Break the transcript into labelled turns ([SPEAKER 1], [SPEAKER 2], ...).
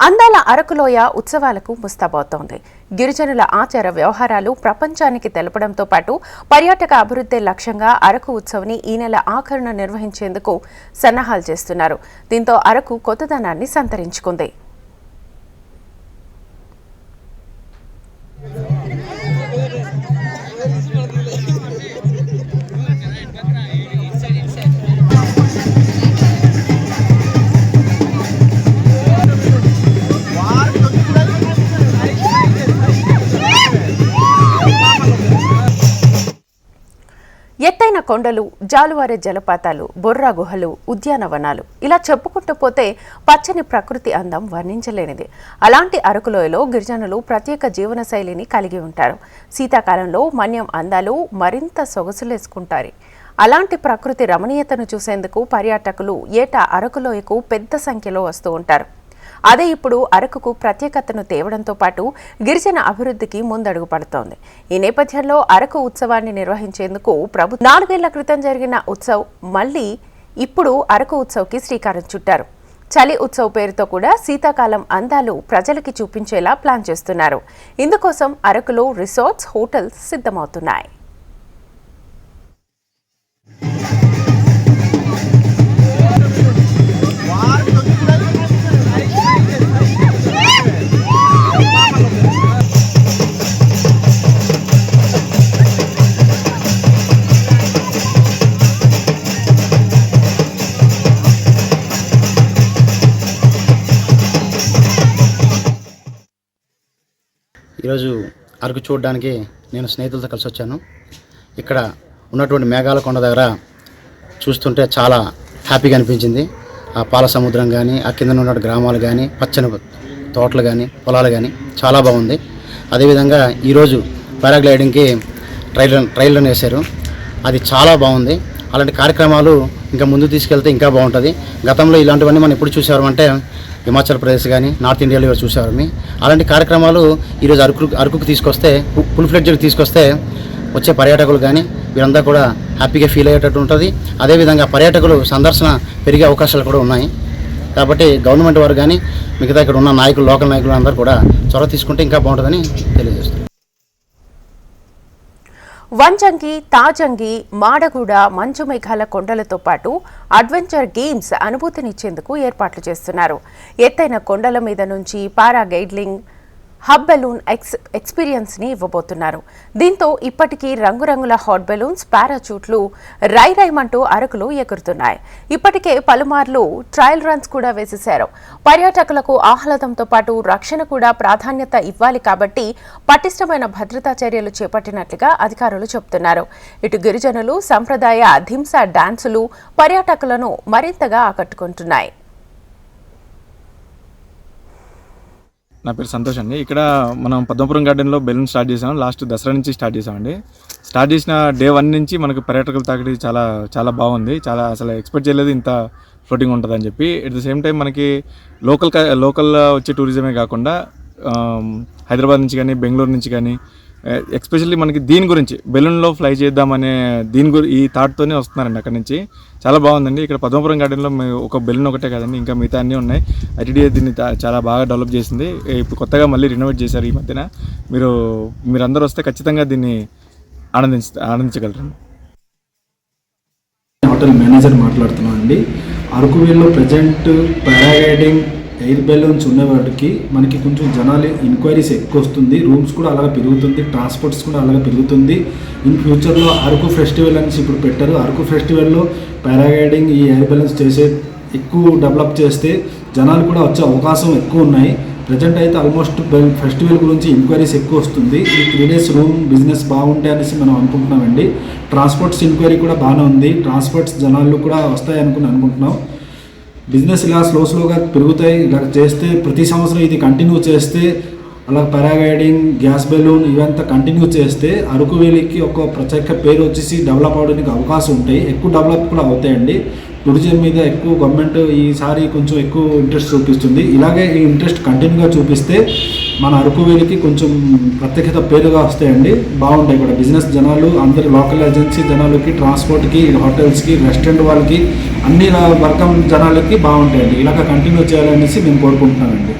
[SPEAKER 1] అందాల అరకులోయ ఉత్సవాలకు ముస్తాబవుతోంది. గిరిజనుల ఆచార వ్యవహారాలు ప్రపంచానికి తెలపడంతో పాటు పర్యాటక అభివృద్ధి లక్ష్యంగా అరకు ఉత్సవాన్ని ఈ నెల ఆఖరున నిర్వహించేందుకు సన్నాహాలు చేస్తున్నారు. దీంతో అరకు కొత్తదనాన్ని సంతరించుకుంది. ఎత్తైన కొండలు, జాలువారే జలపాతాలు, బొర్రా గుహలు, ఉద్యానవనాలు ఇలా చెప్పుకుంటూ పోతే పచ్చని ప్రకృతి అందం వర్ణించలేనిది. అలాంటి అరకులోయలో గిరిజనులు ప్రత్యేక జీవన శైలిని కలిగి ఉంటారు. శీతాకాలంలో మన్యం అందాలు మరింత సొగసులేసుకుంటారు. అలాంటి ప్రకృతి రమణీయతను చూసేందుకు పర్యాటకులు ఏటా అరకులోయకు పెద్ద సంఖ్యలో వస్తూ ఉంటారు. అదే ఇప్పుడు అరకుకు ప్రత్యేకతను తేవడంతో పాటు గిరిజన అభివృద్ధికి ముందడుగు పడుతోంది. ఈ నేపథ్యంలో అరకు ఉత్సవాన్ని నిర్వహించేందుకు ప్రభుత్వం 4 ఏళ్ల క్రితం జరిగిన ఉత్సవ్ మళ్లీ ఇప్పుడు అరకు ఉత్సవ్కి శ్రీకారం చుట్టారు. చలి ఉత్సవ్ పేరుతో కూడా శీతాకాలం అందాలు ప్రజలకి చూపించేలా ప్లాన్ చేస్తున్నారు. ఇందుకోసం అరకులో రిసార్ట్స్, హోటల్స్ సిద్ధమవుతున్నాయి.
[SPEAKER 2] ఈరోజు అరకు చూడడానికి నేను స్నేహితులతో కలిసి వచ్చాను. ఇక్కడ ఉన్నటువంటి మేఘాల కొండ దగ్గర చూస్తుంటే చాలా హ్యాపీగా అనిపించింది. ఆ పాల సముద్రం కానీ, ఆ కింద ఉన్న గ్రామాలు కానీ, పచ్చని తోటలు కానీ, పొలాలు కానీ చాలా బాగుంది. అదేవిధంగా ఈరోజు పారాగ్లైడింగ్కి ట్రైల్ రన్ వేశారు. అది చాలా బాగుంది. అలాంటి కార్యక్రమాలు ఇంకా ముందు తీసుకెళ్తే ఇంకా బాగుంటుంది. గతంలో ఇలాంటివన్నీ మనం ఎప్పుడు చూసామంటే హిమాచల్ ప్రదేశ్ కానీ, నార్త్ ఇండియాలో చూసేవారని. అలాంటి కార్యక్రమాలు ఈరోజు అరకుకు తీసుకొస్తే, ఫుల్ ఫ్లెడ్జ్కి తీసుకొస్తే వచ్చే పర్యాటకులు కానీ వీరంతా కూడా హ్యాపీగా ఫీల్ అయ్యేటట్టు ఉంటుంది. అదేవిధంగా పర్యాటకులు సందర్శన పెరిగే అవకాశాలు కూడా ఉన్నాయి. కాబట్టి గవర్నమెంట్ వారు కానీ మిగతా ఇక్కడ ఉన్న నాయకులు, లోకల్ నాయకులు అందరూ కూడా చొరవ తీసుకుంటే ఇంకా బాగుంటుందని తెలియజేస్తారు.
[SPEAKER 1] వంచంగి, తాజంగి, మాడగూడ, మంచు మేఘాల కొండలతో పాటు అడ్వెంచర్ గేమ్స్ అనుభూతినిచ్చేందుకు ఏర్పాట్లు చేస్తున్నారు. ఎత్తైన కొండల మీద నుంచి పారాగ్లైడింగ్, హబ్ బెలూన్ ఎక్స్పీరియన్స్ని ఇవ్వబోతున్నారు. దీంతో ఇప్పటికీ రంగురంగుల హాట్ బెలూన్స్, పారాచూట్లు రైమంటూ అరకులో ఎగురుతున్నాయి. ఇప్పటికే పలుమార్లు ట్రయల్ రన్స్ కూడా వేసేశారు. పర్యాటకులకు ఆహ్లాదంతో పాటు రక్షణ కూడా ప్రాధాన్యత ఇవ్వాలి కాబట్టి పటిష్టమైన భద్రతా చర్యలు చేపట్టినట్లుగా అధికారులు చెబుతున్నారు. ఇటు గిరిజనులు సంప్రదాయ ధింసా డాన్సులు పర్యాటకులను మరింతగా ఆకట్టుకుంటున్నాయి.
[SPEAKER 3] నా పేరు సంతోష్ అండి. ఇక్కడ మనం పద్మపురం గార్డెన్లో బెలూన్ స్టార్ట్ చేసాం. లాస్ట్ దసరా నుంచి స్టార్ట్ చేసామండి. స్టార్ట్ చేసిన డే 1 నుంచి మనకు పర్యాటకులు తాకిడి చాలా చాలా బాగుంది. చాలా అసలు ఎక్స్పెక్ట్ చేయలేదు ఇంత ఫ్లోటింగ్ ఉంటుందని చెప్పి. ఎట్ ద సేమ్ టైం మనకి లోకల్ వచ్చే టూరిజమే కాకుండా హైదరాబాద్ నుంచి కానీ, బెంగళూరు నుంచి కానీ, ఎస్పెషల్లీ మనకి దీని గురించి బెలూన్లో ఫ్లై చేద్దామనే ఈ థాట్తోనే వస్తున్నారండి అక్కడి నుంచి. చాలా బాగుందండి. ఇక్కడ పద్మపురం గార్డెన్లో ఒక బెలూన్ ఒకటే కాదండి, ఇంకా మిగతా అన్నీ ఉన్నాయి. ఐటీడీఏ దీన్ని చాలా బాగా డెవలప్ చేసింది. ఇప్పుడు కొత్తగా మళ్ళీ రినోవేట్ చేశారు ఈ మధ్యన. మీరందరూ వస్తే ఖచ్చితంగా దీన్ని ఆనందించగలరు.
[SPEAKER 4] హోటల్ మేనేజర్ మాట్లాడుతున్నాం అండి. అరకువేల్లో ప్రజెంట్ పారాగ్లైడింగ్, ఎయిర్ బెలూన్స్ ఉన్న వాటికి మనకి కొంచెం జనాలు ఎంక్వైరీస్ ఎక్కువ వస్తుంది. రూమ్స్ కూడా అలాగే పెరుగుతుంది, ట్రాన్స్పోర్ట్స్ కూడా అలాగే పెరుగుతుంది. ఇన్ ఫ్యూచర్లో అరకు ఫెస్టివల్ అనేసి ఇప్పుడు పెట్టారు. అరకు ఫెస్టివల్లో పారాగ్లైడింగ్, ఈ ఎయిర్ బెలూన్స్ చేసే ఎక్కువ డెవలప్ చేస్తే జనాలు కూడా వచ్చే అవకాశం ఎక్కువ ఉన్నాయి. ప్రజెంట్ అయితే ఆల్మోస్ట్ ఫెస్టివల్ గురించి ఎంక్వైరీస్ ఎక్కువ వస్తుంది. ఈ 3 days రూమ్ బిజినెస్ బాగుంటాయి అనేసి మనం అనుకుంటున్నామండి. ట్రాన్స్పోర్ట్స్ ఎంక్వైరీ కూడా బాగానే ఉంది. ట్రాన్స్పోర్ట్స్ జనాలు కూడా వస్తాయి అనుకుంటున్నాం. బిజినెస్ ఇలా స్లోగా పెరుగుతాయి. ఇలా చేస్తే ప్రతి సంవత్సరం ఇది కంటిన్యూ చేస్తే, అలా పారాగ్లైడింగ్, గ్యాస్ బెలూన్ ఇవంతా కంటిన్యూ చేస్తే అరకు వ్యాలీకి ఒక ప్రత్యేక పేరు వచ్చేసి డెవలప్ అవడానికి అవకాశం ఉంటాయి. ఎక్కువ డెవలప్ కూడా అవుతాయండి. టూరిజం మీద ఎక్కువ గవర్నమెంట్ ఈసారి కొంచెం ఎక్కువ ఇంట్రెస్ట్ చూపిస్తుంది. ఇలాగే ఈ ఇంట్రెస్ట్ కంటిన్యూగా చూపిస్తే మన అరకు వ్యాలీకి కొంచెం ప్రత్యేకత పేరుగా వస్తాయండి. బాగుంటాయి కూడా బిజినెస్ జనాలు అందరు, లోకల్ ఏజెన్సీ జనాలకి, ట్రాన్స్పోర్ట్కి, హోటల్స్కి, రెస్టారెంట్ వాళ్ళకి, అన్ని వర్గం జనాలకి బాగుంటాయండి. ఇలాగ కంటిన్యూ చేయాలనేసి మేము కోరుకుంటున్నామండి.